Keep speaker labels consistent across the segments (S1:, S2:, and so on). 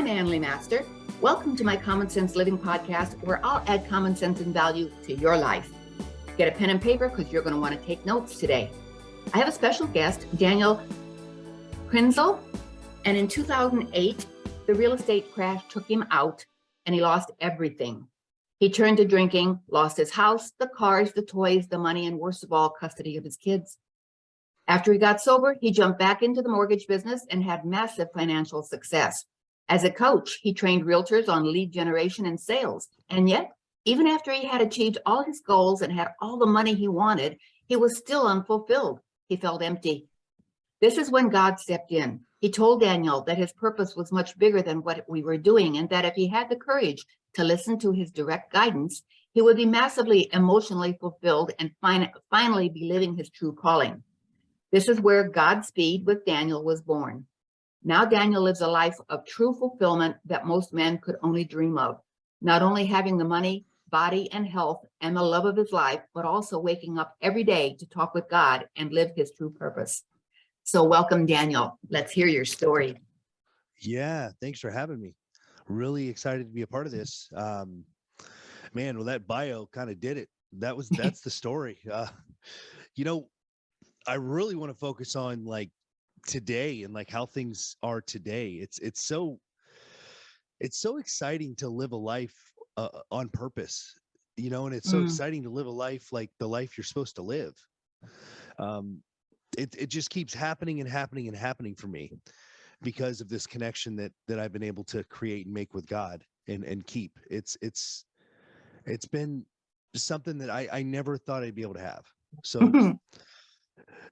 S1: Manly Master. Welcome to my Common Sense Living podcast, where I'll add common sense and value to your life. Get a pen and paper because you're going to want to take notes today. I have a special guest, Daniel Krynzel, and in 2008, the real estate crash took him out and he lost everything. He turned to drinking, lost his house, the cars, the toys, the money, and worst of all, custody of his kids. After he got sober, he jumped back into the mortgage business and had massive financial success. As a coach, he trained realtors on lead generation and sales. And yet, even after he had achieved all his goals and had all the money he wanted, he was still unfulfilled. He felt empty. This is when God stepped in. He told Daniel that his purpose was much bigger than what we were doing, and that if he had the courage to listen to his direct guidance, he would be massively emotionally fulfilled and finally be living his true calling. This is where Godspeed with Daniel was born. Now Daniel lives a life of true fulfillment that most men could only dream of, not only having the money, body, and health and the love of his life, but also waking up every day to talk with God and live his true purpose. So welcome, Daniel. Let's hear your story.
S2: Yeah, thanks for having me. Really excited to be a part of this. Man, well, that bio kind of did it. That's the story. I really want to focus on like today and like how things are today. It's so exciting to live a life on purpose, and it's so exciting to live a life like the life you're supposed to live. It just keeps happening and happening and happening for me because of this connection that I've been able to create and make with God and keep. It's been something that I never thought I'd be able to have. So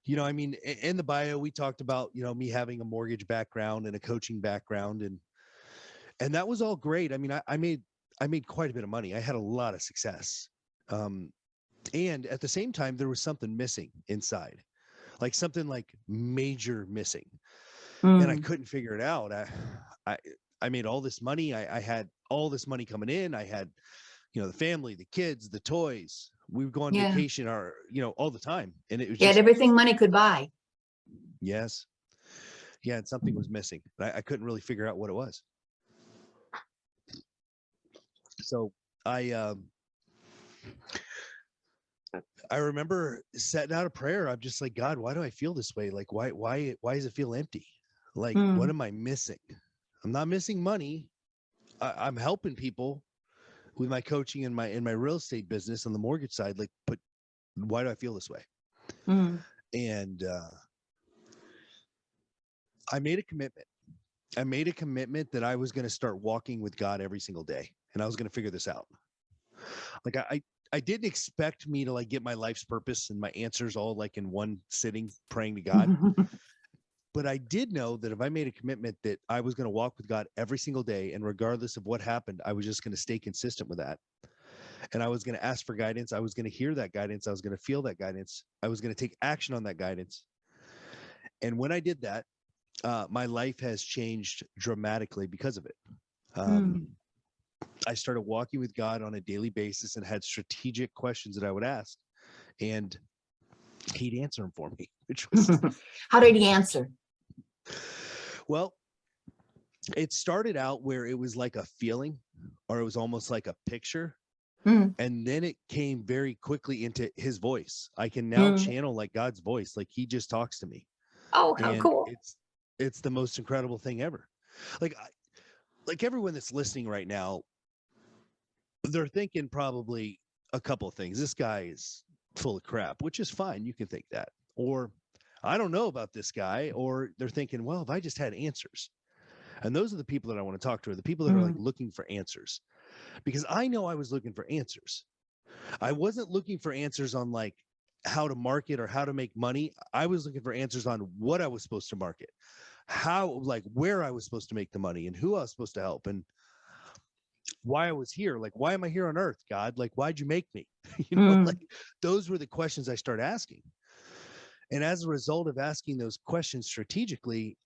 S2: in the bio, we talked about, me having a mortgage background and a coaching background, and that was all great. I mean, I made quite a bit of money. I had a lot of success. And at the same time, there was something missing inside, like something like major missing. And I couldn't figure it out. I made all this money. I had all this money coming in. I had, the family, the kids, the toys. We would go on vacation all the time. And it was just
S1: everything money could buy.
S2: Yes. Yeah. And something was missing, but I couldn't really figure out what it was. So I remember setting out a prayer. I'm just like, God, why do I feel this way? Like, why does it feel empty? Like, what am I missing? I'm not missing money. I'm helping people with my coaching and my real estate business on the mortgage side. Like, but why do I feel this way? And I made a commitment. I made a commitment that I was going to start walking with God every single day, and I was going to figure this out. Like I didn't expect me to like get my life's purpose and my answers all like in one sitting praying to God. But I did know that if I made a commitment that I was going to walk with God every single day, and regardless of what happened, I was just going to stay consistent with that. And I was going to ask for guidance. I was going to hear that guidance. I was going to feel that guidance. I was going to take action on that guidance. And when I did that, my life has changed dramatically because of it. I started walking with God on a daily basis and had strategic questions that I would ask, and he'd answer them for me, which was
S1: How did he answer?
S2: Well, it started out where it was like a feeling, or it was almost like a picture. And then it came very quickly into his voice. I can now channel like God's voice. Like he just talks to me.
S1: Oh, how cool.
S2: It's the most incredible thing ever. Like everyone that's listening right now, they're thinking probably a couple of things. This guy is full of crap, which is fine. You can think that. Or I don't know about this guy. Or they're thinking, well, if I just had answers. And those are the people that I want to talk to, are the people that are like looking for answers. Because I know I was looking for answers. I wasn't looking for answers on like how to market or how to make money. I was looking for answers on what I was supposed to market, how, like where I was supposed to make the money and who I was supposed to help and why I was here. Like, why am I here on earth, God? Like, why'd you make me? Like those were the questions I started asking. And as a result of asking those questions strategically,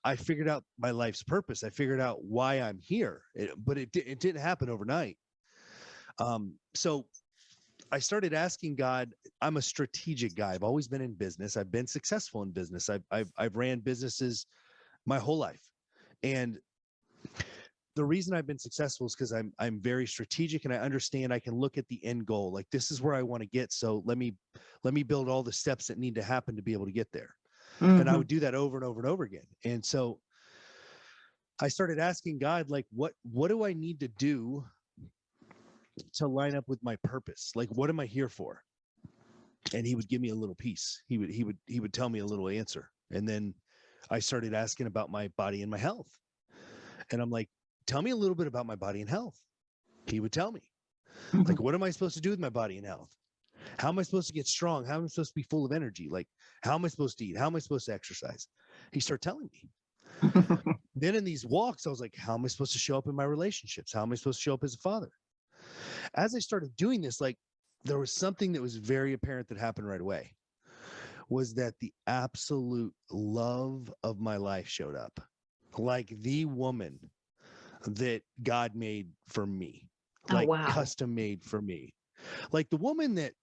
S2: I figured out my life's purpose. I figured out why I'm here, but it didn't happen overnight. So I started asking God. I'm a strategic guy. I've always been in business. I've been successful in business. I've ran businesses my whole life, and The reason I've been successful is because I'm very strategic and I understand I can look at the end goal. Like, this is where I want to get. So let me build all the steps that need to happen to be able to get there. And I would do that over and over and over again. And so I started asking God, like, what do I need to do to line up with my purpose? Like, what am I here for? And he would give me a little piece. He would tell me a little answer. And then I started asking about my body and my health. And I'm like, tell me a little bit about my body and health. He would tell me, like, what am I supposed to do with my body and health? How am I supposed to get strong? How am I supposed to be full of energy? Like, how am I supposed to eat? How am I supposed to exercise? He started telling me. Then in these walks, I was like, how am I supposed to show up in my relationships? How am I supposed to show up as a father? As I started doing this, like, there was something that was very apparent that happened right away, was that the absolute love of my life showed up. Like the woman that God made for me, like custom made for me, like the woman that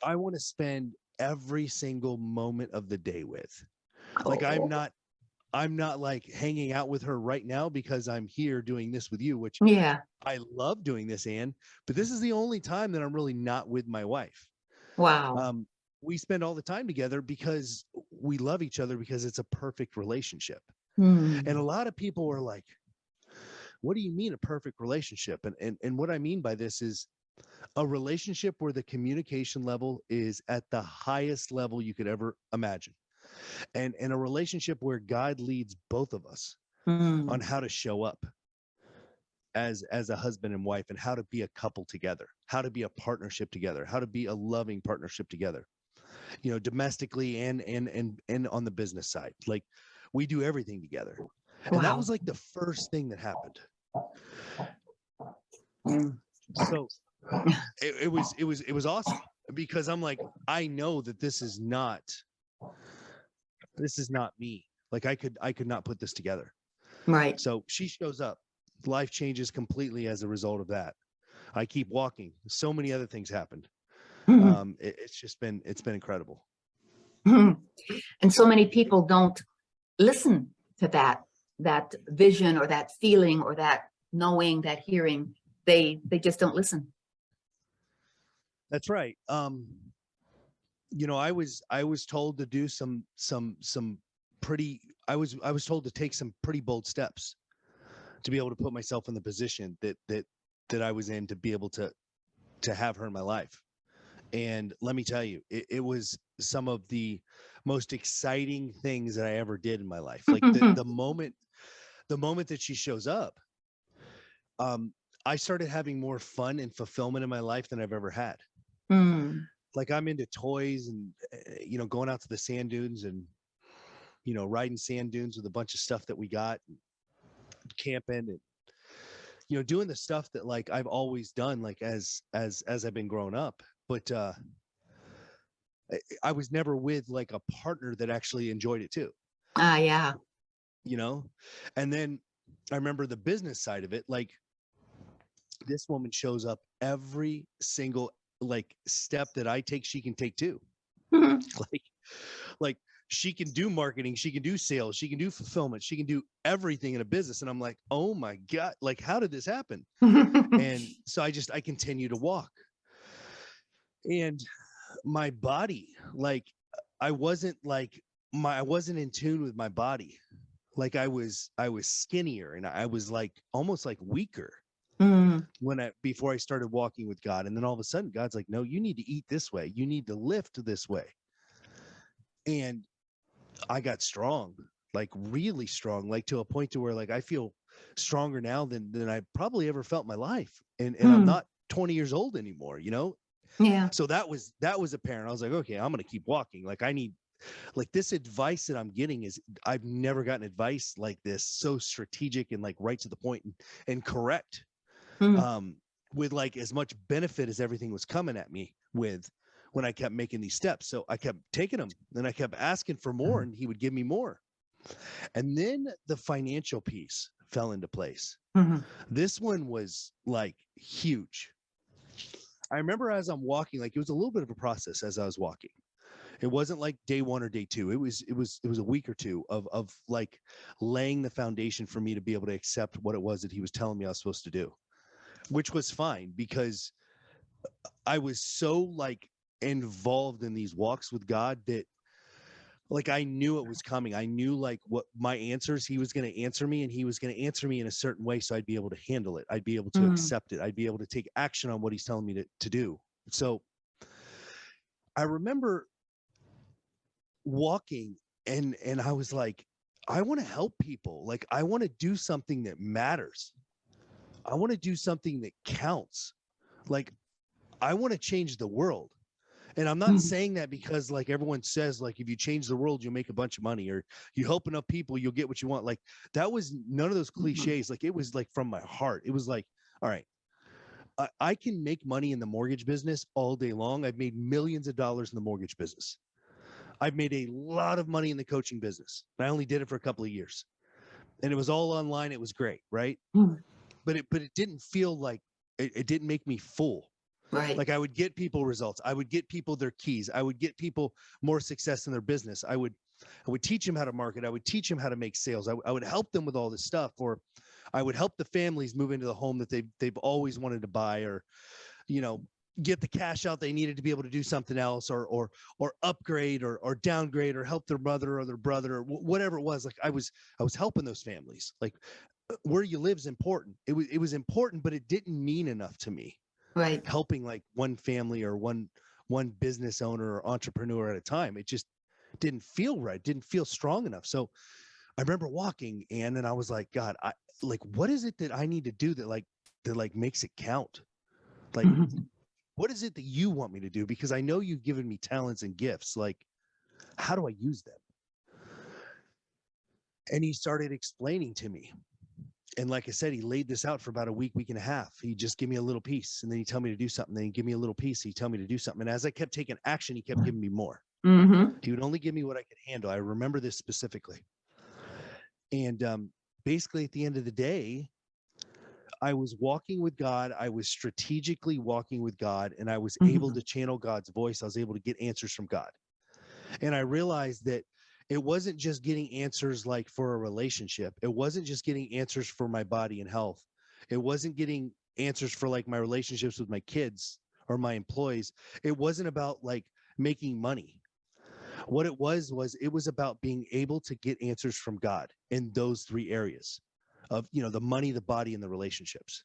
S2: I want to spend every single moment of the day with. Like, I'm not like hanging out with her right now because I'm here doing this with you, which I love doing this, Anne, but this is the only time that I'm really not with my wife.
S1: Wow.
S2: We spend all the time together because we love each other, because it's a perfect relationship.
S1: And
S2: a lot of people are like, what do you mean a perfect relationship? And what I mean by this is a relationship where the communication level is at the highest level you could ever imagine. And a relationship where God leads both of us on how to show up as a husband and wife, and how to be a couple together, how to be a partnership together, how to be a loving partnership together, you know, domestically and on the business side. Like, we do everything together. And that was like the first thing that happened. So it was awesome, because I'm like, I know that this is not me. Like, I could not put this together.
S1: Right.
S2: So she shows up. Life changes completely as a result of that. I keep walking. So many other things happened. It's been incredible.
S1: And so many people don't listen to that vision or that feeling or that knowing, that hearing. They just don't listen.
S2: That's right. You know, I was told to do some pretty, I was told to take some pretty bold steps to be able to put myself in the position that I was in, to be able to have her in my life. And let me tell you, it was some of the most exciting things that I ever did in my life. Like, the moment that she shows up, I started having more fun and fulfillment in my life than I've ever had. Like, I'm into toys and, you know, going out to the sand dunes and, you know, riding sand dunes with a bunch of stuff that we got, camping, and, you know, doing the stuff that, like, I've always done, like, as I've been growing up. But I was never with, like, a partner that actually enjoyed it too.
S1: Yeah.
S2: You know? And then I remember the business side of it. Like, this woman shows up every single, like, step that I take, she can take too. Like she can do marketing, she can do sales, she can do fulfillment, she can do everything in a business. And I'm like, oh my God, like, how did this happen? And so I continue to walk. And my body, like, I wasn't in tune with my body. Like, I was skinnier, and I was like almost like weaker before I started walking with God. And then all of a sudden God's like, no, you need to eat this way, you need to lift this way. And I got strong, like really strong, like to a point to where, like, I feel stronger now than I probably ever felt in my life. And I'm not 20 years old anymore, you know?
S1: Yeah.
S2: So that was apparent. I was like, okay, I'm going to keep walking. Like, I need, like, this advice that I'm getting is, I've never gotten advice like this, so strategic and, like, right to the point and correct, with, like, as much benefit as everything was coming at me with, when I kept making these steps. So I kept taking them, and I kept asking for more, and he would give me more. And then the financial piece fell into place. This one was, like, huge. I remember as I'm walking, like, it was a little bit of a process as I was walking. It wasn't like day one or day two. It was a week or two of like laying the foundation for me to be able to accept what it was that he was telling me I was supposed to do, which was fine because I was so like involved in these walks with God that like I knew it was coming. I knew like what my answers, he was going to answer me, and he was going to answer me in a certain way so I'd be able to handle it. I'd be able to accept it. I'd be able to take action on what he's telling me to do. So I remember walking and I was like, I want to help people. Like I want to do something that matters. I want to do something that counts. Like I want to change the world. And I'm not saying that because like everyone says, like, if you change the world, you'll make a bunch of money, or you help enough people, you'll get what you want. Like that was none of those cliches. Like it was like from my heart. It was like, all right, I can make money in the mortgage business all day long. I've made millions of dollars in the mortgage business. I've made a lot of money in the coaching business. I only did it for a couple of years, and it was all online. It was great. Right. But it didn't feel like it didn't make me full.
S1: Right.
S2: Like I would get people results. I would get people their keys. I would get people more success in their business. I would teach them how to market. I would teach them how to make sales. I would help them with all this stuff, or I would help the families move into the home that they've always wanted to buy, or, you know, get the cash out they needed to be able to do something else, or upgrade or downgrade, or help their mother or their brother, or whatever it was. Like I was helping those families. Like where you live is important. It was important, but it didn't mean enough to me.
S1: Right.
S2: Helping like one family or one business owner or entrepreneur at a time. It just didn't feel right. Didn't feel strong enough. So I remember walking, and I was like, God, what is it that I need to do that makes it count? Like, what is it that you want me to do? Because I know you've given me talents and gifts. Like, how do I use them? And he started explaining to me. And like I said, he laid this out for about a week and a half. He'd just give me a little piece, and then he'd tell me to do something. Then he'd give me a little piece. He'd tell me to do something. And as I kept taking action, he kept giving me more. He would only give me what I could handle. I remember this specifically. And basically at the end of the day, I was walking with God. I was strategically walking with God, and I was able to channel God's voice. I was able to get answers from God. And I realized that it wasn't just getting answers like for a relationship. It wasn't just getting answers for my body and health. It wasn't getting answers for like my relationships with my kids or my employees. It wasn't about like making money. What it was about being able to get answers from God in those three areas of, you know, the money, the body, and the relationships.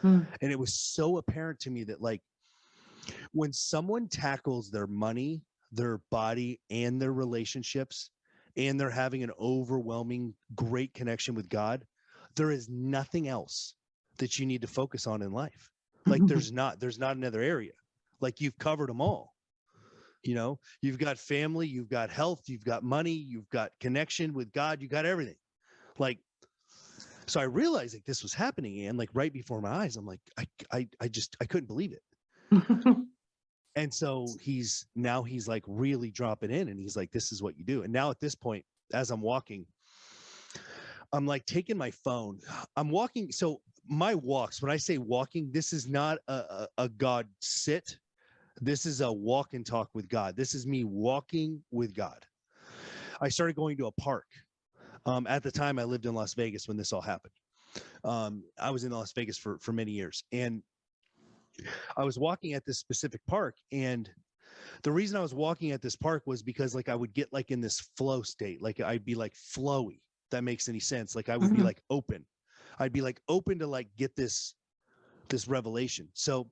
S2: And it was so apparent to me that like when someone tackles their money, their body, and their relationships, and they're having an overwhelming great connection with God, there is nothing else that you need to focus on in life. Like there's not another area. Like you've covered them all. You know, you've got family, you've got health, you've got money, you've got connection with God, you got everything. Like, so I realized like this was happening, and like right before my eyes, I'm like, I couldn't believe it. And so he's like really dropping in, and he's like, this is what you do. And now at this point, as I'm walking, I'm like taking my phone. I'm walking. So my walks, when I say walking, this is not a God sit. This is a walk and talk with God. This is me walking with God. I started going to a park. At the time I lived in Las Vegas when this all happened. I was in Las Vegas for many years, and I was walking at this specific park, and the reason I was walking at this park was because like I would get like in this flow state. Like I'd be like flowy. If that makes any sense. Like I would be like open. I'd be like open to like get this revelation. So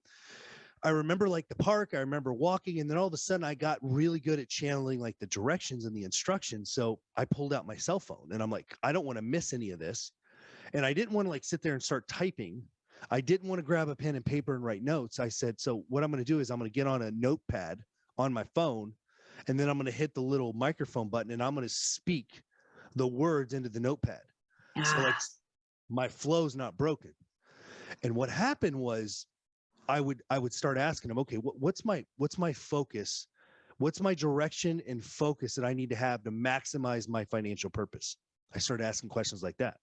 S2: I remember like the park, I remember walking, and then all of a sudden I got really good at channeling like the directions and the instructions. So I pulled out my cell phone, and I'm like, I don't want to miss any of this. And I didn't want to like sit there and start typing. I didn't want to grab a pen and paper and write notes. I said, so what I'm going to do is I'm going to get on a notepad on my phone, and then I'm going to hit the little microphone button, and I'm going to speak the words into the notepad. So like my flow's not broken. And what happened was I would start asking him, okay, what's my focus? What's my direction and focus that I need to have to maximize my financial purpose? I started asking questions like that.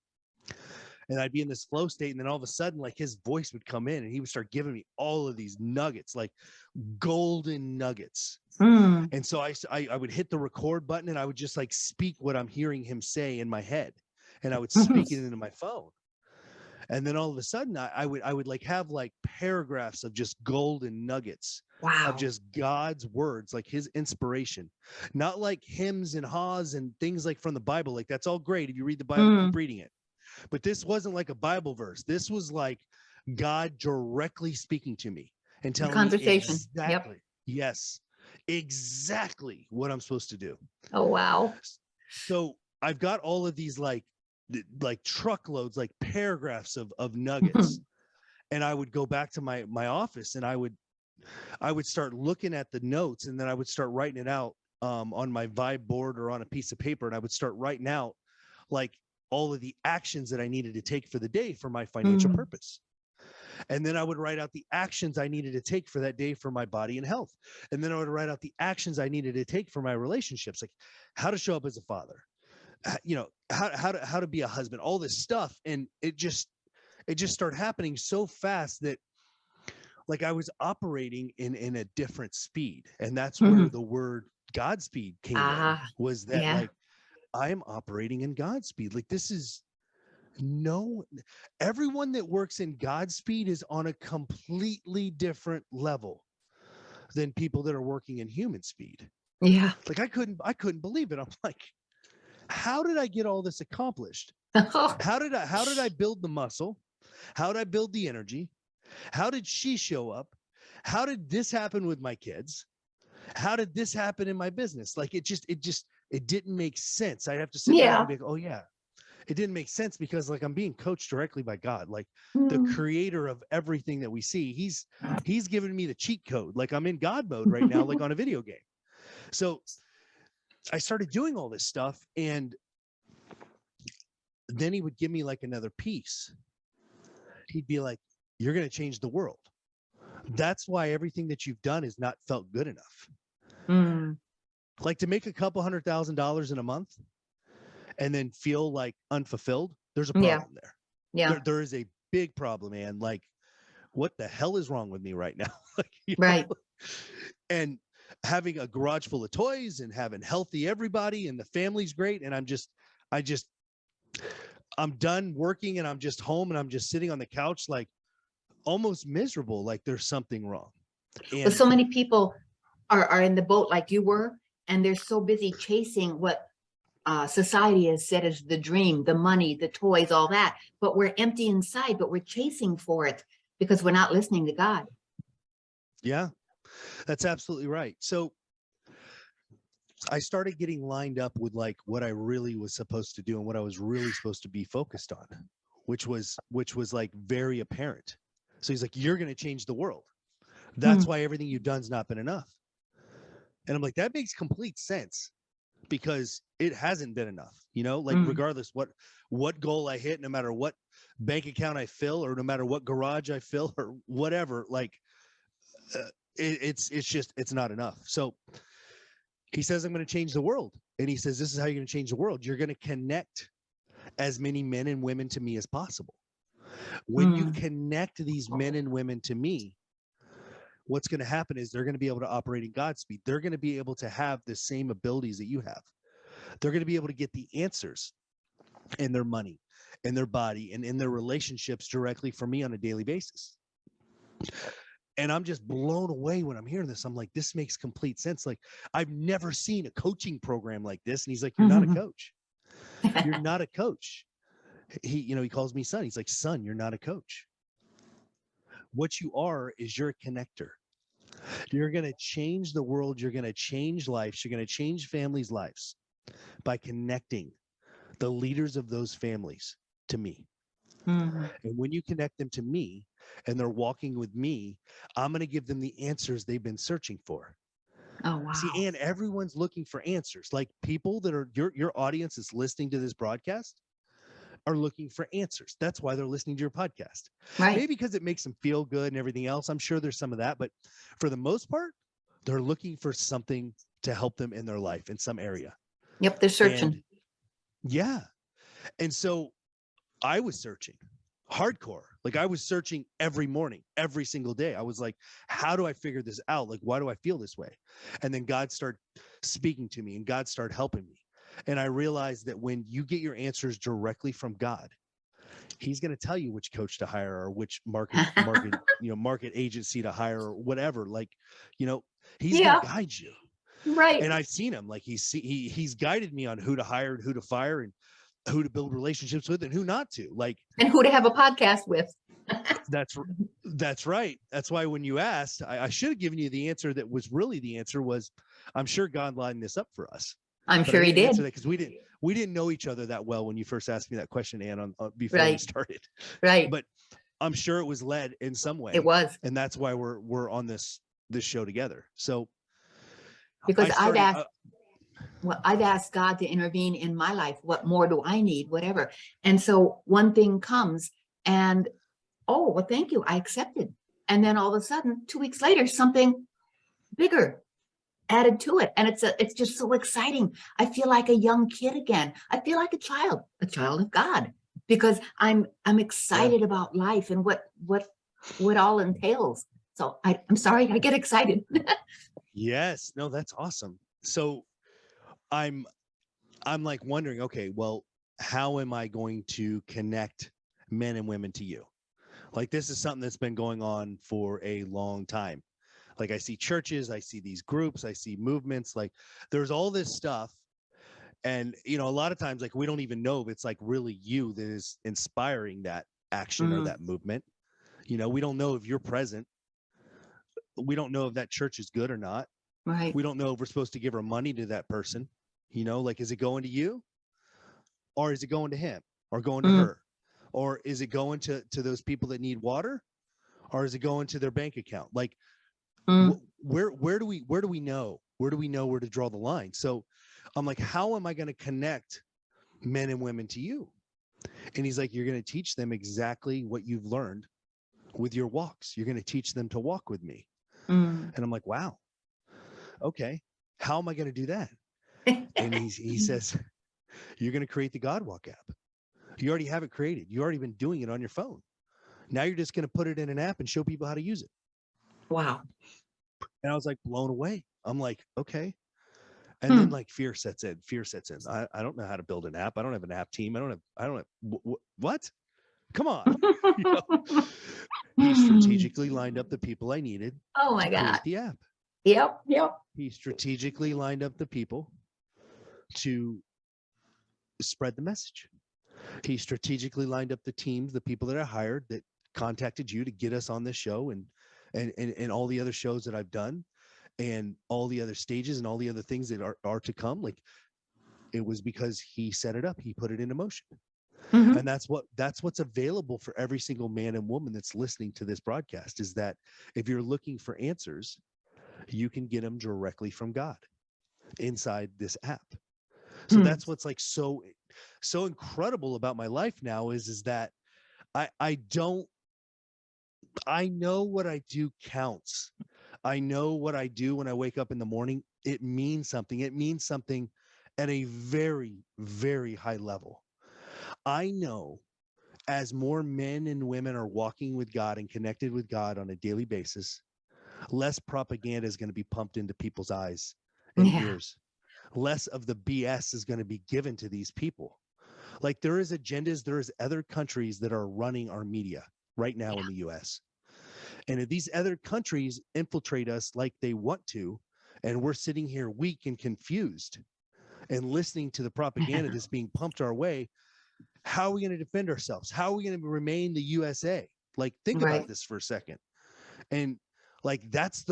S2: and I'd be in this flow state. And then all of a sudden, like his voice would come in and he would start giving me all of these nuggets, like golden nuggets. And so I would hit the record button and I would just like speak what I'm hearing him say in my head, and I would speak it into my phone. And then all of a sudden I would like have like paragraphs of just golden nuggets of just God's words, like his inspiration, not like hymns and haws and things like from the Bible. Like that's all great. If you read the Bible, keep reading it. But this wasn't like a Bible verse. This was like God directly speaking to me and telling
S1: conversation.
S2: me exactly, yes, exactly what I'm supposed to do.
S1: Oh, wow.
S2: So I've got all of these like truckloads, like paragraphs of nuggets. And I would go back to my office and I would start looking at the notes, and then I would start writing it out on my Vibe board or on a piece of paper. And I would start writing out like all of the actions that I needed to take for the day for my financial purpose. And then I would write out the actions I needed to take for that day for my body and health. And then I would write out the actions I needed to take for my relationships, like how to show up as a father, you know, how to be a husband, all this stuff. And it just started happening so fast that like I was operating in a different speed. And that's where the word Godspeed came in, was that like I'm operating in Godspeed. Like this is everyone that works in Godspeed is on a completely different level than people that are working in human speed.
S1: Yeah.
S2: Like I couldn't believe it. I'm like, how did I get all this accomplished? How did I build the muscle? How did I build the energy? How did she show up? How did this happen with my kids? How did this happen in my business? Like it didn't make sense. I'd have to sit back and be like, oh yeah, it didn't make sense because like I'm being coached directly by God, like the creator of everything that we see. He's giving me the cheat code. Like I'm in God mode right now, like on a video game. So I started doing all this stuff, and then he would give me like another piece. He'd be like, you're going to change the world. That's why everything that you've done has not felt good enough. Like to make a couple $100,000 in a month and then feel like unfulfilled, there's a problem there. Yeah. There is a big problem, man. Like, what the hell is wrong with me right now? Like, right. Know? And having a garage full of toys and having healthy everybody and the family's great. And I'm done working and I'm just home and I'm just sitting on the couch, like almost miserable. Like there's something wrong. And
S1: but so many people are in the boat like you were, and they're so busy chasing what society has said is the dream, the money, the toys, all that. But we're empty inside, but we're chasing for it because we're not listening to God.
S2: Yeah, that's absolutely right. So I started getting lined up with like what I really was supposed to do and what I was really supposed to be focused on, which was like very apparent. So he's like, you're going to change the world. That's why everything you've done's not been enough. And I'm like, that makes complete sense because it hasn't been enough, you know, like regardless what goal I hit, no matter what bank account I fill, or no matter what garage I fill or whatever, like it's not enough. So he says, I'm going to change the world. And he says, this is how you're going to change the world. You're going to connect as many men and women to me as possible. When you connect these men and women to me, what's going to happen is they're going to be able to operate in Godspeed. They're going to be able to have the same abilities that you have. They're going to be able to get the answers in their money, in their body, and in their relationships directly from me on a daily basis. And I'm just blown away when I'm hearing this. I'm like, this makes complete sense. Like, I've never seen a coaching program like this. And he's like, you're not a coach. You're not a coach. He calls me son. He's like, son, you're not a coach. What you are is you're a connector. You're going to change the world. You're going to change lives. You're going to change families' lives by connecting the leaders of those families to me. And when you connect them to me and they're walking with me, I'm going to give them the answers they've been searching for. Oh, wow. See, and everyone's looking for answers. Like people that are your audience is listening to this broadcast are looking for answers. That's why they're listening to your podcast. Right. Maybe because it makes them feel good and everything else. I'm sure there's some of that, but for the most part, they're looking for something to help them in their life in some area.
S1: Yep, they're searching.
S2: Yeah. And so I was searching hardcore. Like I was searching every morning, every single day. I was like, how do I figure this out? Like, why do I feel this way? And then God started speaking to me and God started helping me. And I realized that when you get your answers directly from God, he's going to tell you which coach to hire or which market agency to hire or whatever. Like, he's going to guide you.
S1: Right.
S2: And I've seen him, like he's guided me on who to hire and who to fire and who to build relationships with and who not to, like,
S1: and who to have a podcast with.
S2: That's right. That's why when you asked, I should have given you the answer that was really the answer was, I'm sure God lined this up for us.
S1: I'm sure he did.
S2: Because we didn't know each other that well when you first asked me that question, Ann, before we started.
S1: Right.
S2: But I'm sure it was led in some way.
S1: It was.
S2: And that's why we're on this show together. So
S1: because I've asked God to intervene in my life. What more do I need? Whatever. And so one thing comes and, oh, well, thank you. I accepted. And then all of a sudden, 2 weeks later, something bigger added to it. And it's just so exciting. I feel like a young kid again. I feel like a child of God, because I'm excited about life and what all entails. So I'm sorry, I get excited.
S2: Yes, no, that's awesome. So I'm like wondering, okay, well, how am I going to connect men and women to you? Like, this is something that's been going on for a long time. Like, I see churches, I see these groups, I see movements, like there's all this stuff. And, a lot of times, like, we don't even know if it's like really you that is inspiring that action or that movement. We don't know if you're present. We don't know if that church is good or not.
S1: Right.
S2: We don't know if we're supposed to give our money to that person. Like, is it going to you, or is it going to him, or going to her, or is it going to those people that need water, or is it going to their bank account? Like, where do we know? Where do we know where to draw the line? So I'm like, how am I going to connect men and women to you? And he's like, you're going to teach them exactly what you've learned with your walks. You're going to teach them to walk with me. And I'm like, wow, okay, how am I going to do that? And he says, you're going to create the GodWalk app. You already have it created. You've already been doing it on your phone. Now you're just going to put it in an app and show people how to use it.
S1: Wow.
S2: And I was like blown away. I'm like, okay. And then like fear sets in. I don't know how to build an app. I don't have an app team. I don't have what? Come on. He strategically lined up the people I needed.
S1: Oh my God.
S2: Create the app.
S1: Yep.
S2: He strategically lined up the people to spread the message. He strategically lined up the teams, the people that I hired that contacted you to get us on this show and all the other shows that I've done and all the other stages and all the other things that are to come. Like, it was because he set it up. He put it into motion. And that's what's available for every single man and woman that's listening to this broadcast, is that if you're looking for answers, you can get them directly from God inside this app. So that's what's like so incredible about my life now is that I know what I do counts. I know what I do when I wake up in the morning. It means something. It means something at a very, very high level. I know as more men and women are walking with God and connected with God on a daily basis, less propaganda is going to be pumped into people's eyes and ears. Less of the BS is going to be given to these people. Like, there is agendas, there is other countries that are running our media right now in the US. And if these other countries infiltrate us like they want to, and we're sitting here weak and confused and listening to the propaganda that's being pumped our way, how are we going to defend ourselves? How are we going to remain the USA? Like, think about this for a second. And like, that's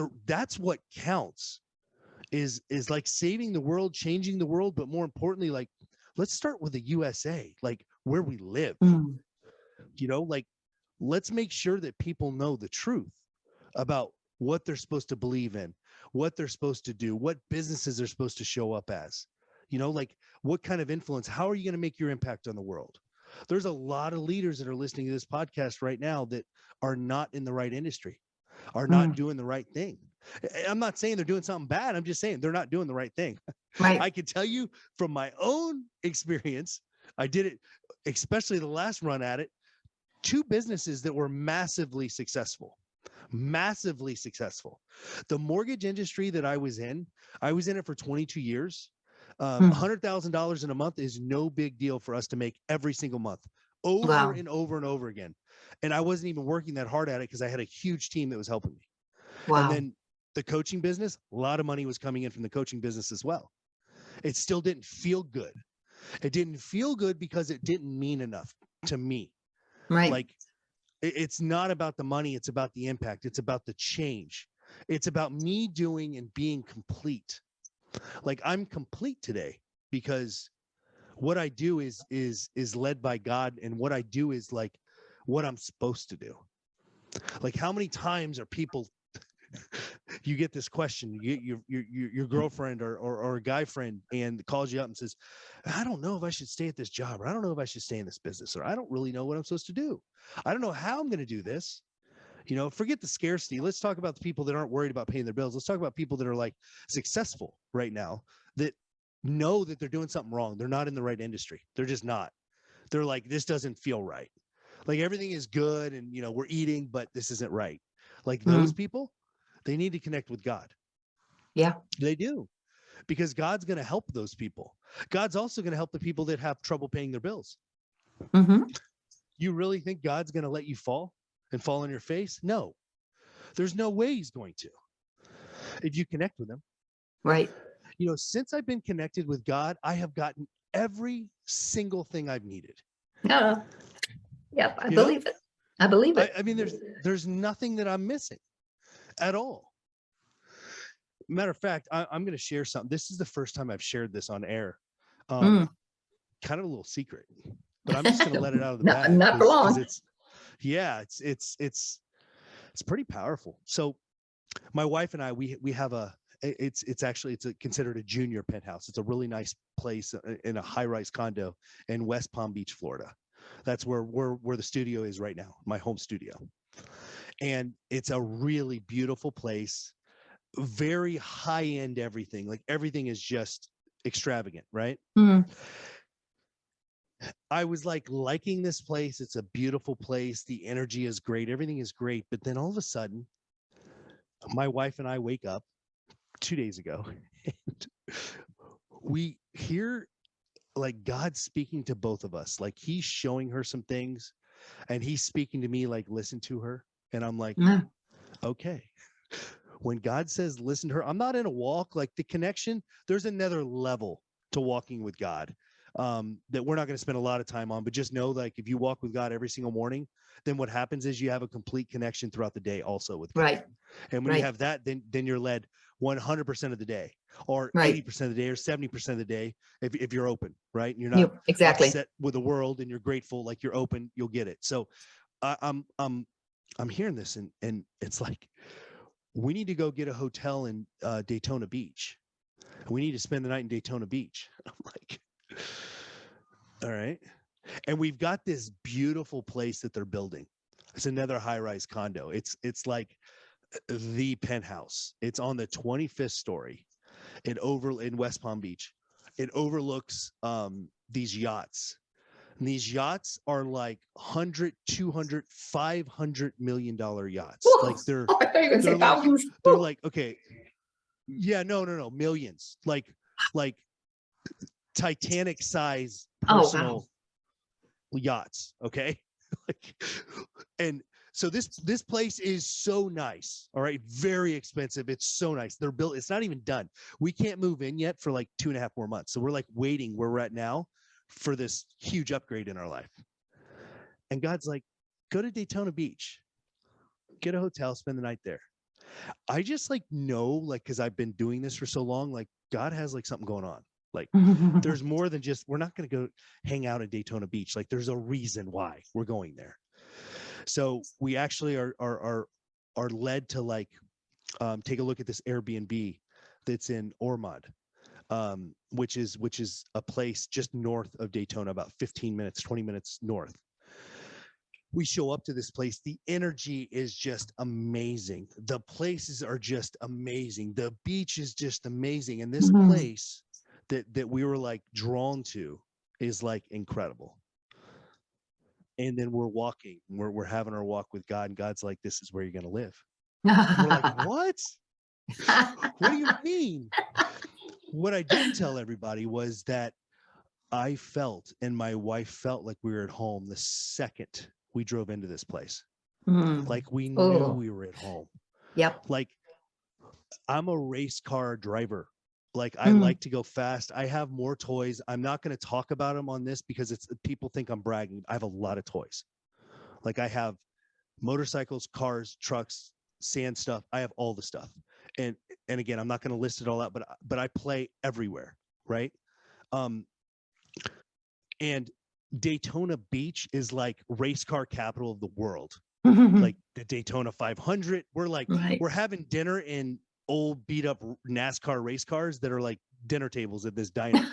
S2: what counts is like saving the world, changing the world. But more importantly, like, let's start with the USA, like where we live, like, let's make sure that people know the truth about what they're supposed to believe in, what they're supposed to do, what businesses are supposed to show up as, like what kind of influence, how are you going to make your impact on the world? There's a lot of leaders that are listening to this podcast right now that are not in the right industry, are not doing the right thing. I'm not saying they're doing something bad. I'm just saying they're not doing the right thing. Right. I can tell you from my own experience I did it, especially the last run at it, 2 businesses that were massively successful. Massively successful. The mortgage industry that I was in it for 22 years. $100,000 in a month is no big deal for us to make every single month, over
S1: Wow.
S2: and over and over again. And I wasn't even working that hard at it because I had a huge team that was helping me.
S1: Wow.
S2: And then the coaching business, a lot of money was coming in from the coaching business as well. It still didn't feel good. It didn't feel good because it didn't mean enough to me.
S1: Right.
S2: Like, it's not about the money. It's about the impact. It's about the change. It's about me doing and being complete. Like, I'm complete today because what I do is led by God, and what I do is like what I'm supposed to do. Like, how many times are people you get this question, you get your girlfriend or a guy friend and calls you up and says, I don't know if I should stay at this job, or I don't know if I should stay in this business, or I don't really know what I'm supposed to do. I don't know how I'm going to do this. You know, forget the scarcity. Let's talk about the people that aren't worried about paying their bills. Let's talk about people that are like successful right now, that know that they're doing something wrong. They're not in the right industry. They're just not. They're like, this doesn't feel right. Like, everything is good and, you know, we're eating, but this isn't right. Like, those people, they need to connect with God.
S1: Yeah.
S2: They do, because God's going to help those people. God's also going to help the people that have trouble paying their bills. You really think God's going to let you fall and fall on your face? No, there's no way he's going to, if you connect with him.
S1: Right.
S2: You know, since I've been connected with God, I have gotten every single thing I've needed.
S1: Yep. I believe it. I believe it.
S2: I mean, there's nothing that I'm missing at all. Matter of fact, I'm going to share something. This is the first time I've shared this on air. Kind of a little secret, but I'm just going to let it out of the bag.
S1: Not for long.
S2: It's pretty powerful. So my wife and I, we have it's considered a junior penthouse. It's a really nice place in a high-rise condo in West Palm Beach, Florida. That's where the studio is right now, my home studio. And it's a really beautiful place, very high-end everything. Like, everything is just extravagant, right? I was like liking this place. It's a beautiful place. The energy is great. Everything is great. But then all of a sudden, my wife and I wake up 2 days ago and we hear like God speaking to both of us. Like, he's showing her some things and he's speaking to me, like, listen to her. And I'm like, okay. When God says, listen to her, I'm not in a walk, like the connection, there's another level to walking with God that we're not going to spend a lot of time on, but just know, like, if you walk with God every single morning, then what happens is you have a complete connection throughout the day also with God. Right. And when you have that, then you're led 100% of the day, or 80% of the day, or 70% of the day, if you're open, right? And you're not upset with the world, and you're grateful, like, you're open, you'll get it. So I'm hearing this, and it's like, we need to go get a hotel in Daytona Beach. We need to spend the night in Daytona Beach. I'm like, all right. And we've got this beautiful place that they're building. It's another high-rise condo. It's like the penthouse. It's on the 25th story in West Palm Beach. It overlooks these yachts. And these yachts are like 100, 200, 500 million dollar yachts. Whoa. Like they're like, okay. Yeah, no, millions. Like Titanic size personal yachts. Okay. And so this place is so nice. All right. Very expensive. It's so nice. They're built. It's not even done. We can't move in yet for like 2.5 more months. So we're like waiting where we're at now for this huge upgrade in our life. And God's like, go to Daytona Beach, get a hotel, spend the night there. I just like know, like, cause I've been doing this for so long, like God has like something going on. Like there's more than just, we're not going to go hang out at Daytona Beach. Like there's a reason why we're going there. So we actually are led to like take a look at this Airbnb that's in Ormond, which is a place just north of Daytona, about 15 minutes, 20 minutes north. We show up to this place. The energy is just amazing. The places are just amazing. The beach is just amazing. And this place that we were like drawn to is like incredible. And then we're walking, we're having our walk with God, and God's like, this is where you're going to live. And we're like, what? What do you mean? What I didn't tell everybody was that I felt, and my wife felt, like we were at home the second we drove into this place. Like we knew we were at home.
S1: Yep.
S2: Like, I'm a race car driver. Like, I like to go fast. I have more toys. I'm not going to talk about them on this because people think I'm bragging. I have a lot of toys. Like, I have motorcycles, cars, trucks, sand stuff. I have all the stuff. And again, I'm not going to list it all out, but I play everywhere, right? And Daytona Beach is like race car capital of the world. Like the Daytona 500. We're having dinner in old beat up NASCAR race cars that are like dinner tables at this diner.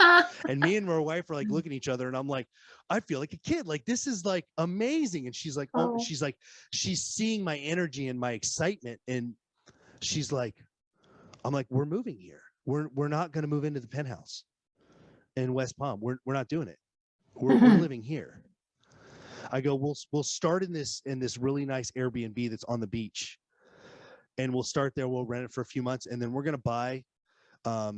S2: And me and my wife are like looking at each other, and I'm like, I feel like a kid. Like, this is like amazing. And she's like, she's seeing my energy and my excitement. And she's like, I'm like, we're moving here. We're not going to move into the penthouse in West Palm. We're not doing it. We're living here. I go, we'll start in this really nice Airbnb that's on the beach, and we'll start there. We'll rent it for a few months, and then we're going to buy a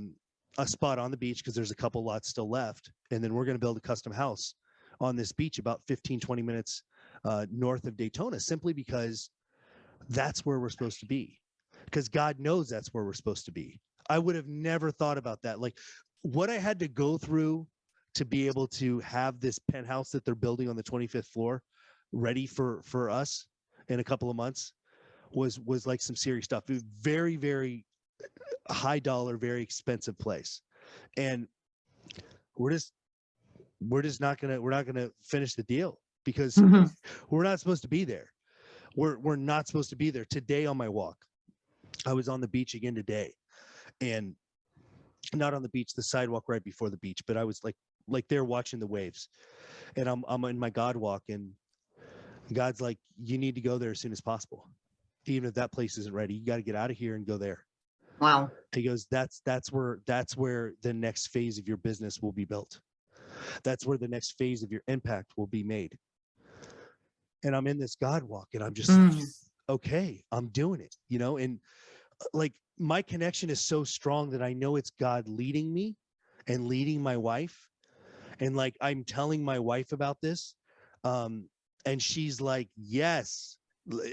S2: spot on the beach because there's a couple lots still left, and then we're going to build a custom house on this beach about 15-20 minutes north of Daytona, simply because that's where we're supposed to be, because God knows that's where we're supposed to be. I would have never thought about that. Like, what I had to go through to be able to have this penthouse that they're building on the 25th floor ready for us in a couple of months was like some serious stuff. Very, very high dollar, very expensive place. And we're not gonna finish the deal because we're not supposed to be there. We're not supposed to be there. Today on my walk, I was on the beach again today, and not on the beach, the sidewalk right before the beach, but I was like there watching the waves, and I'm in my GodWalk, and God's like, you need to go there as soon as possible. Even if that place isn't ready, you got to get out of here and go there.
S1: Wow.
S2: He goes, that's where the next phase of your business will be built. That's where the next phase of your impact will be made. And I'm in this GodWalk, and I'm just like, okay, I'm doing it, and like, my connection is so strong that I know it's God leading me and leading my wife. And like, I'm telling my wife about this. And she's like, yes.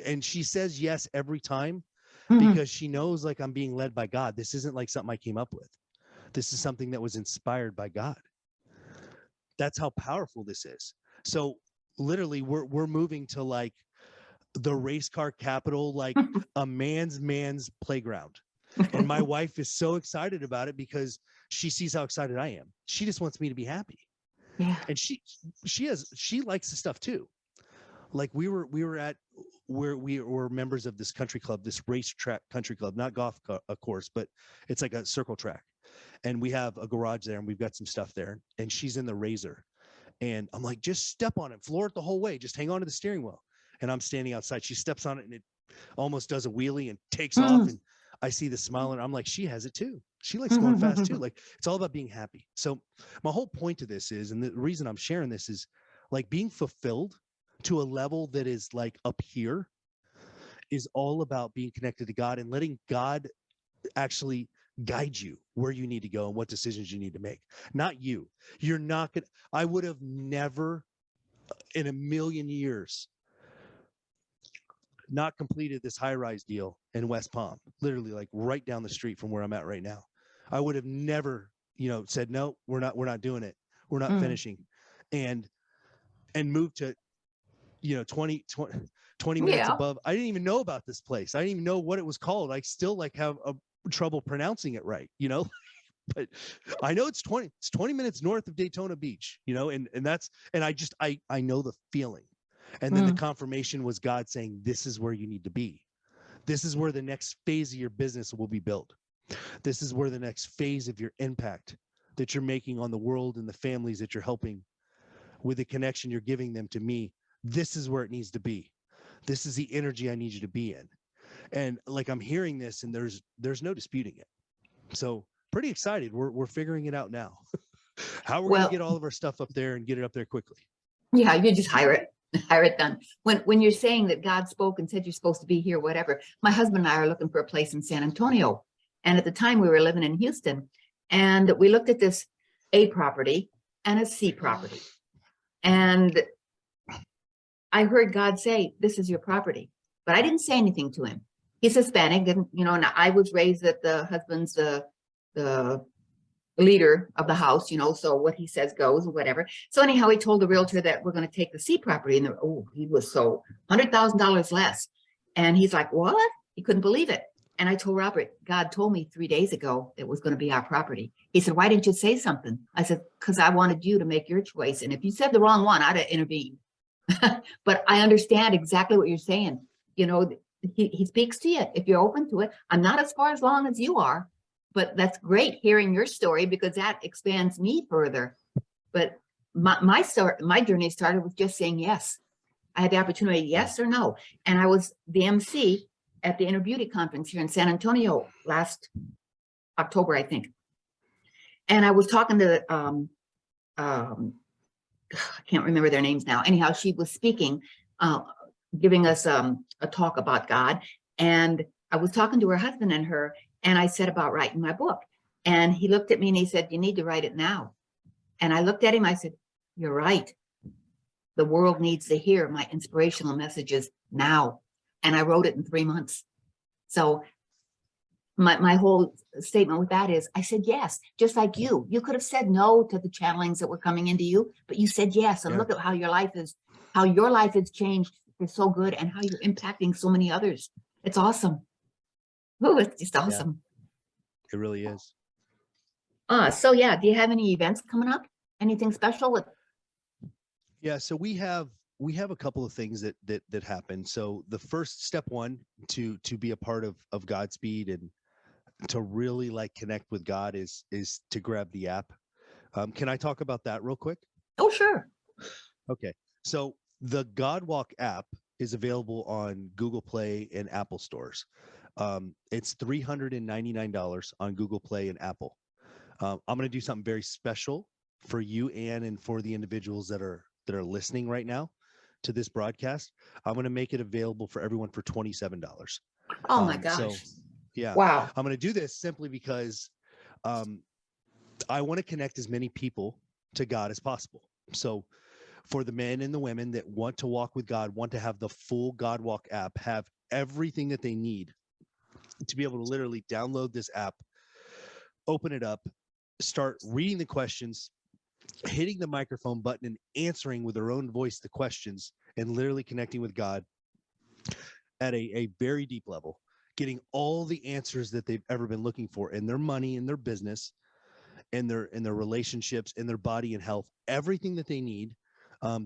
S2: And she says yes every time because she knows, like, I'm being led by God. This isn't like something I came up with. This is something that was inspired by God. That's how powerful this is. So literally we're moving to like the race car capital, like a man's playground. And my wife is so excited about it because she sees how excited I am. She just wants me to be happy.
S1: Yeah.
S2: And she likes the stuff too. Like, we were at where we were members of this country club, this racetrack country club, not golf course, but it's like a circle track. And we have a garage there, and we've got some stuff there. And she's in the Razor, and I'm like, just step on it, floor it the whole way, just hang on to the steering wheel. And I'm standing outside. She steps on it, and it almost does a wheelie and takes off. And I see the smile, and I'm like, she has it too. She likes going fast too. Like, it's all about being happy. So my whole point to this is, and the reason I'm sharing this is, like, being fulfilled to a level that is like up here is all about being connected to God and letting God actually guide you where you need to go and what decisions you need to make. Not you. You're not going to, I would have never in a million years not completed this high-rise deal in West Palm, literally like right down the street from where I'm at right now. I would have never, said, no, we're not doing it. We're not finishing, and moved to, 20 minutes above. I didn't even know about this place. I didn't even know what it was called. I still like have trouble pronouncing it right, but I know it's 20 minutes north of Daytona Beach, and that's, and I know the feeling. And then the confirmation was God saying, this is where you need to be. This is where the next phase of your business will be built. This is where the next phase of your impact that you're making on the world and the families that you're helping with the connection you're giving them to me. This is where it needs to be. This is the energy I need you to be in. And like, I'm hearing this, and there's no disputing it. So pretty excited. We're figuring it out now. How we're going to
S1: Well,
S2: get all of our stuff up there and get it up there quickly.
S1: yeah, you just hire it done. When you're saying that God spoke and said you're supposed to be here, whatever, my husband and I are looking for a place in San Antonio. And at the time we were living in Houston, and we looked at this A property and a C property. And I heard God say, this is your property, but I didn't say anything to him. He's Hispanic, and and I was raised that the husband's the leader of the house, so what he says goes or whatever. So anyhow, he told the realtor that we're going to take the C property, and he was so $100,000 less. And he's like, what? He couldn't believe it. And I told Robert, God told me 3 days ago it was going to be our property. He said, why didn't you say something? I said, because I wanted you to make your choice. And if you said the wrong one, I'd have intervened. But I understand exactly what you're saying. He speaks to you if you're open to it. I'm not as far as long as you are, but that's great hearing your story because that expands me further. But my journey started with just saying yes. I had the opportunity, yes or no. And I was the MC at the Inner Beauty Conference here in San Antonio last October, I think. And I was talking to, I can't remember their names now. Anyhow, she was speaking, giving us a talk about God. And I was talking to her husband and her, and I said about writing my book. And he looked at me and he said, you need to write it now. And I looked at him, I said, you're right. The world needs to hear my inspirational messages now. And I wrote it in 3 months. So my whole statement with that is, I said yes, just like you. You could have said no to the channelings that were coming into you, but you said yes. And look at how your life has changed for so good and how you're impacting so many others. It's awesome. Oh, it's just awesome.
S2: Yeah, it really is.
S1: So yeah, do you have any events coming up? Anything special?
S2: Yeah, so we have a couple of things that happen. So the first step one to be a part of Godspeed and to really connect with God is to grab the app. Can I talk about that real quick?
S1: Oh, sure.
S2: Okay. So the GodWalk app is available on Google Play and Apple stores. It's $399 on Google Play and Apple. I'm going to do something very special for you, Anne, and for the individuals that are listening right now to this broadcast. I'm going to make it available for everyone for $27.
S1: Oh my gosh.
S2: So, yeah.
S1: Wow.
S2: I'm going to do this simply because I want to connect as many people to God as possible. So for the men and the women that want to walk with God, want to have the full GodWalk app, have everything that they need to be able to literally download this app, open it up, start reading the questions, hitting the microphone button and answering with their own voice the questions, and literally connecting with God at a very deep level, getting all the answers that they've ever been looking for in their money, in their business, in their relationships, in their body and health, everything that they need.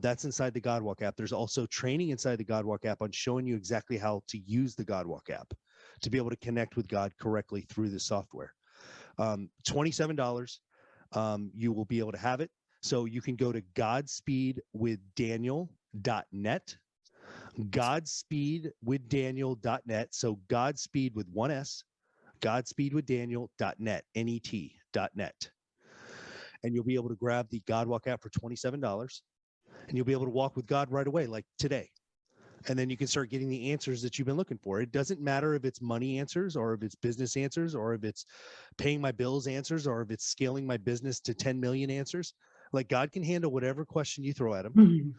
S2: That's inside the GodWalk app. There's also training inside the GodWalk app on showing you exactly how to use the GodWalk app to be able to connect with God correctly through the software. $27. You will be able to have it. So you can go to godspeedwithdaniel.net, godspeedwithdaniel.net. So Godspeed with one S, godspeedwithdaniel.net, net. And you'll be able to grab the GodWalk app for $27, and you'll be able to walk with God right away, like today. And then you can start getting the answers that you've been looking for. It doesn't matter if it's money answers or if it's business answers or if it's paying my bills answers or if it's scaling my business to 10 million answers. Like, God can handle whatever question you throw at him. Mm-hmm.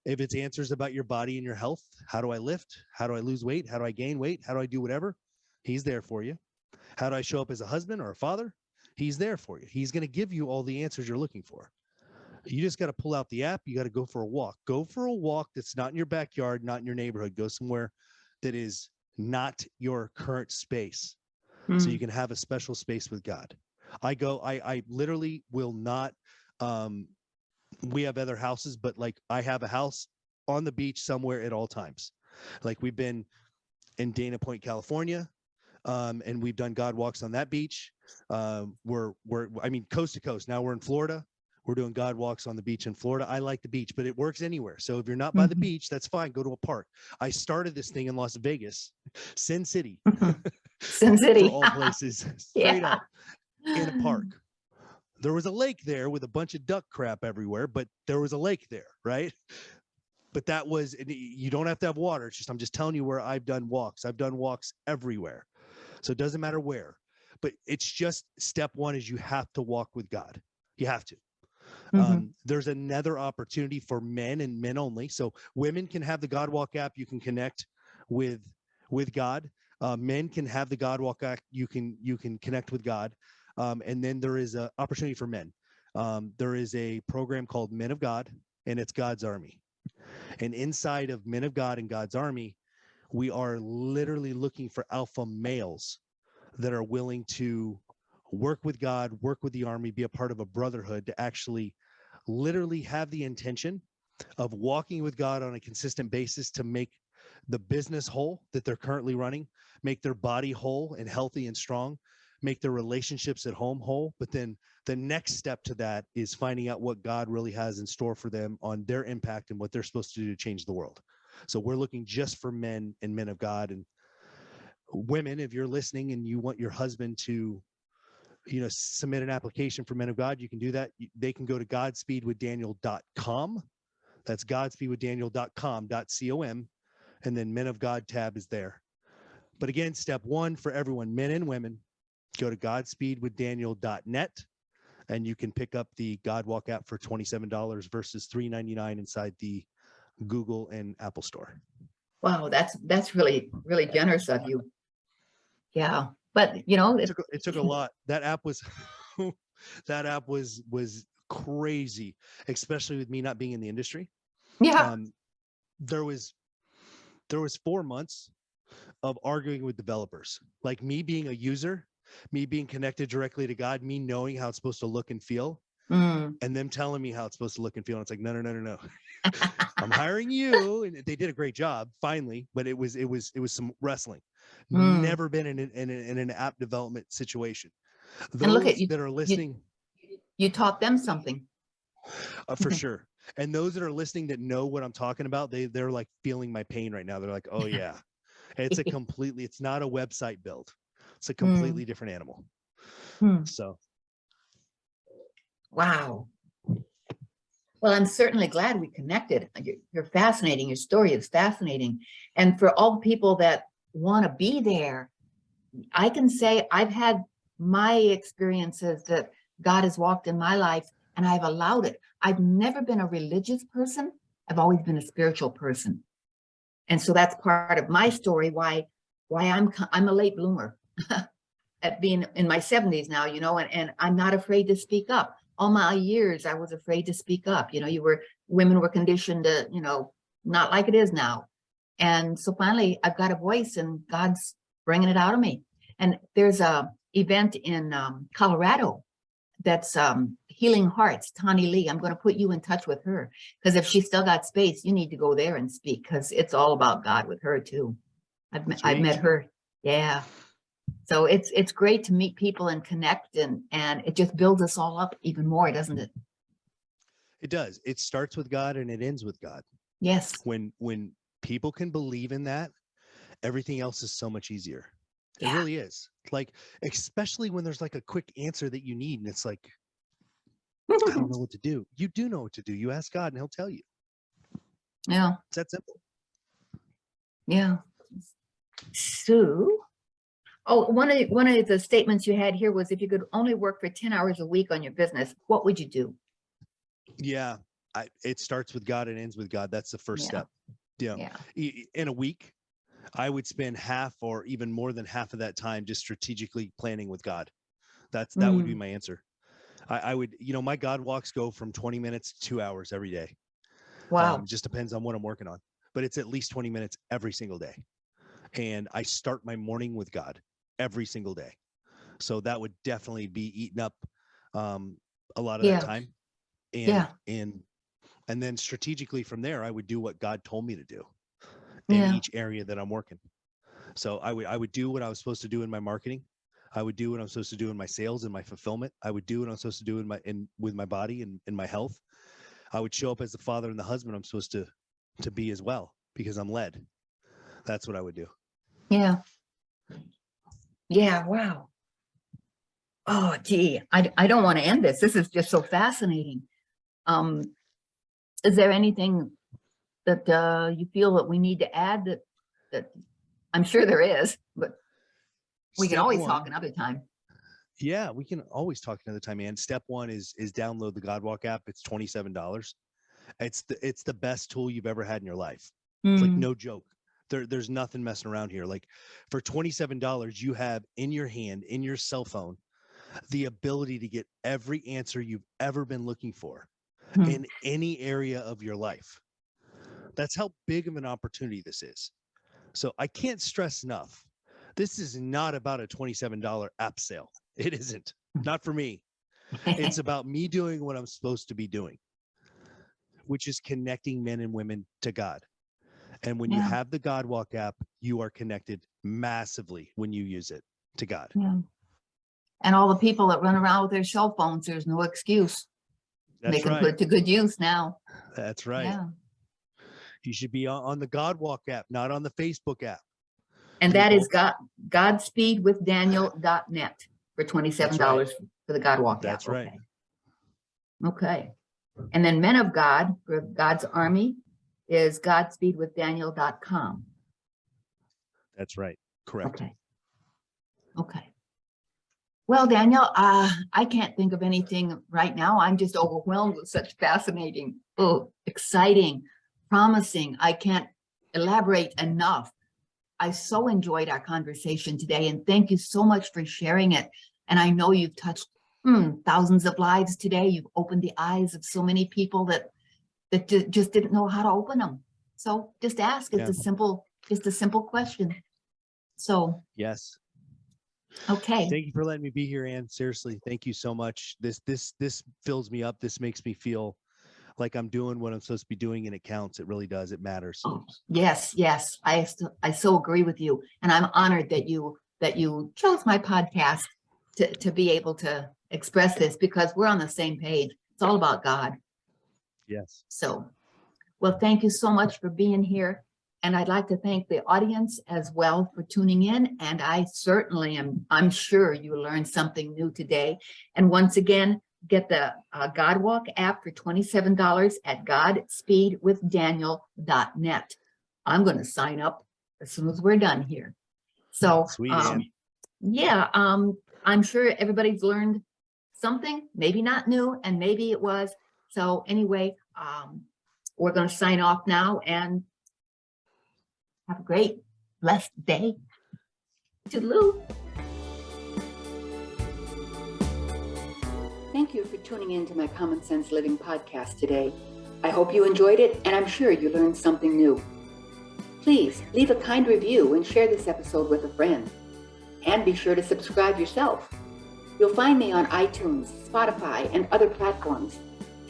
S2: If it's answers about your body and your health, how do I lift? How do I lose weight? How do I gain weight? How do I do whatever? He's there for you. How do I show up as a husband or a father? He's there for you. He's going to give you all the answers you're looking for. You just got to pull out the app. You got to go for a walk. Go for a walk that's not in your backyard, not in your neighborhood. Go somewhere that is not your current space, so you can have a special space with God. I literally will not. We have other houses, but like I have a house on the beach somewhere at all times. Like we've been in Dana Point, California, and we've done God walks on that beach. We're coast to coast. Now we're in Florida. We're doing God walks on the beach in Florida. I like the beach, but it works anywhere. So if you're not by the beach, that's fine. Go to a park. I started this thing in Las Vegas, Sin City.
S1: Sin City.
S2: For all places, straight up in a park. there was a lake there with a bunch of duck crap everywhere, but there was a lake there, right? But that was, you don't have to have water. It's just, I'm just telling you where I've done walks. I've done walks everywhere. So it doesn't matter where, but it's just step one is you have to walk with God. You have to. There's another opportunity for men and men only. So women can have the GodWalk app. You can connect with God. Men can have the GodWalk app. You can connect with God. And then there is an opportunity for men. There is a program called Men of God, and it's God's Army. And inside of Men of God and God's Army, we are literally looking for alpha males that are willing to work with God, work with the army, be a part of a brotherhood to actually literally have the intention of walking with God on a consistent basis to make the business whole that they're currently running, make their body whole and healthy and strong, make their relationships at home whole. But then the next step to that is finding out what God really has in store for them on their impact and what they're supposed to do to change the world. So we're looking just for men and men of God. And women, if you're listening and you want your husband to, submit an application for Men of God, you can do that. They can go to godspeedwithdaniel.com. That's godspeedwithdaniel.com, and then Men of God tab is there. But again, step one for everyone, men and women, go to godspeedwithdaniel.net, and you can pick up the GodWalk app for $27 versus $3.99 inside the Google and Apple store.
S1: Wow, that's really, really generous of you. Yeah. But
S2: it took a lot. That app was crazy, especially with me not being in the industry.
S1: Yeah.
S2: There was 4 months of arguing with developers, like me being a user, me being connected directly to God, me knowing how it's supposed to look and feel, and them telling me how it's supposed to look and feel. And it's like, no. I'm hiring you. And they did a great job finally, but it was some wrestling. Never been in an app development situation. Those and look at you, that are listening,
S1: you taught them something.
S2: For sure. And those that are listening that know what I'm talking about, they're like feeling my pain right now. They're like, oh yeah, it's it's not a website build. It's a completely different animal. So.
S1: Wow. Well, I'm certainly glad we connected. You're fascinating. Your story is fascinating. And for all the people that want to be there, I can say I've had my experiences that God has walked in my life, and I've allowed it. I've never been a religious person. I've always been a spiritual person. And so that's part of my story, why I'm a late bloomer at being in my 70s now, and I'm not afraid to speak up. All my years, I was afraid to speak up. Women were conditioned to, not like it is now. And so finally I've got a voice, and God's bringing it out of me. And there's a event in Colorado that's Healing Hearts, Tani Lee. I'm going to put you in touch with her, because if she's still got space, you need to go there and speak, because it's all about God with her too. I've met her. Yeah. So it's great to meet people and connect, and it just builds us all up even more, doesn't it?
S2: It does. It starts with God and it ends with God.
S1: Yes.
S2: When people can believe in that, everything else is so much easier.
S1: Yeah.
S2: It really is. Like, especially when there's like a quick answer that you need, and it's like, I don't know what to do. You do know what to do. You ask God and he'll tell you.
S1: Yeah.
S2: It's that simple.
S1: Yeah. So, one of the statements you had here was, if you could only work for 10 hours a week on your business, what would you do?
S2: Yeah. It starts with God and ends with God. That's the first step. Yeah. In a week, I would spend half or even more than half of that time just strategically planning with God. That would be my answer. I would, my God walks go from 20 minutes to 2 hours every day.
S1: Wow.
S2: Just depends on what I'm working on, but it's at least 20 minutes every single day. And I start my morning with God every single day. So that would definitely be eating up a lot of that time. And then strategically from there, I would do what God told me to do in each area that I'm working. So I would do what I was supposed to do in my marketing. I would do what I'm supposed to do in my sales and my fulfillment. I would do what I'm supposed to do with my body and in my health. I would show up as the father and the husband I'm supposed to be as well, because I'm led. That's what I would do.
S1: Yeah. Yeah. Wow. Oh, gee, I don't want to end this. This is just so fascinating. Is there anything that you feel that we need to add that I'm sure there is, but we can
S2: Step
S1: always
S2: one,
S1: talk another time.
S2: yeah, we can always talk another time, man. Step one is download the GodWalk app. It's $27. It's the best tool you've ever had in your life. It's like no joke. There's nothing messing around here. Like for $27, you have in your hand, in your cell phone, the ability to get every answer you've ever been looking for in any area of your life. That's how big of an opportunity this is. So I can't stress enough. This is not about a $27 app sale. It isn't. Not for me. It's about me doing what I'm supposed to be doing, which is connecting men and women to God. And when you have the GodWalk app, you are connected massively when you use it to God.
S1: Yeah. And all the people that run around with their cell phones, there's no excuse. They can put it to good use now.
S2: That's right.
S1: Yeah.
S2: You should be on the GodWalk app, not on the Facebook app.
S1: And that is godspeedwithdaniel.net for $27 for the GodWalk app.
S2: That's right.
S1: Okay. And then Men of God for God's Army is godspeedwithdaniel.com.
S2: That's right. Correct.
S1: Okay. Well, Daniel, I can't think of anything right now. I'm just overwhelmed with such fascinating, exciting, promising. I can't elaborate enough. I so enjoyed our conversation today, and thank you so much for sharing it. And I know you've touched thousands of lives today. You've opened the eyes of so many people that just didn't know how to open them. So just ask. It's a simple question. So
S2: yes.
S1: Okay.
S2: Thank you for letting me be here, Ann. Seriously, thank you so much. This fills me up. This makes me feel like I'm doing what I'm supposed to be doing, and it counts. It really does. It matters.
S1: Oh, yes. I so agree with you, and I'm honored that you chose my podcast to be able to express this, because we're on the same page. It's all about God.
S2: Yes.
S1: So, well, thank you so much for being here. And I'd like to thank the audience as well for tuning in. And I certainly I'm sure you learned something new today. And once again, get the GodWalk app for $27 at godspeedwithdaniel.net. I'm going to sign up as soon as we're done here. So,
S2: sweet,
S1: I'm sure everybody's learned something, maybe not new, and maybe it was. So anyway, we're going to sign off now and have a great, blessed day. Toodaloo. Thank you for tuning in to my Common Sense Living podcast today. I hope you enjoyed it, and I'm sure you learned something new. Please leave a kind review and share this episode with a friend. And be sure to subscribe yourself. You'll find me on iTunes, Spotify, and other platforms.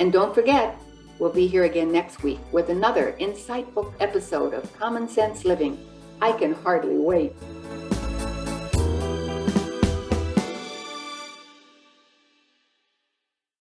S1: And don't forget, we'll be here again next week with another insightful episode of Common Sense Living. I can hardly wait.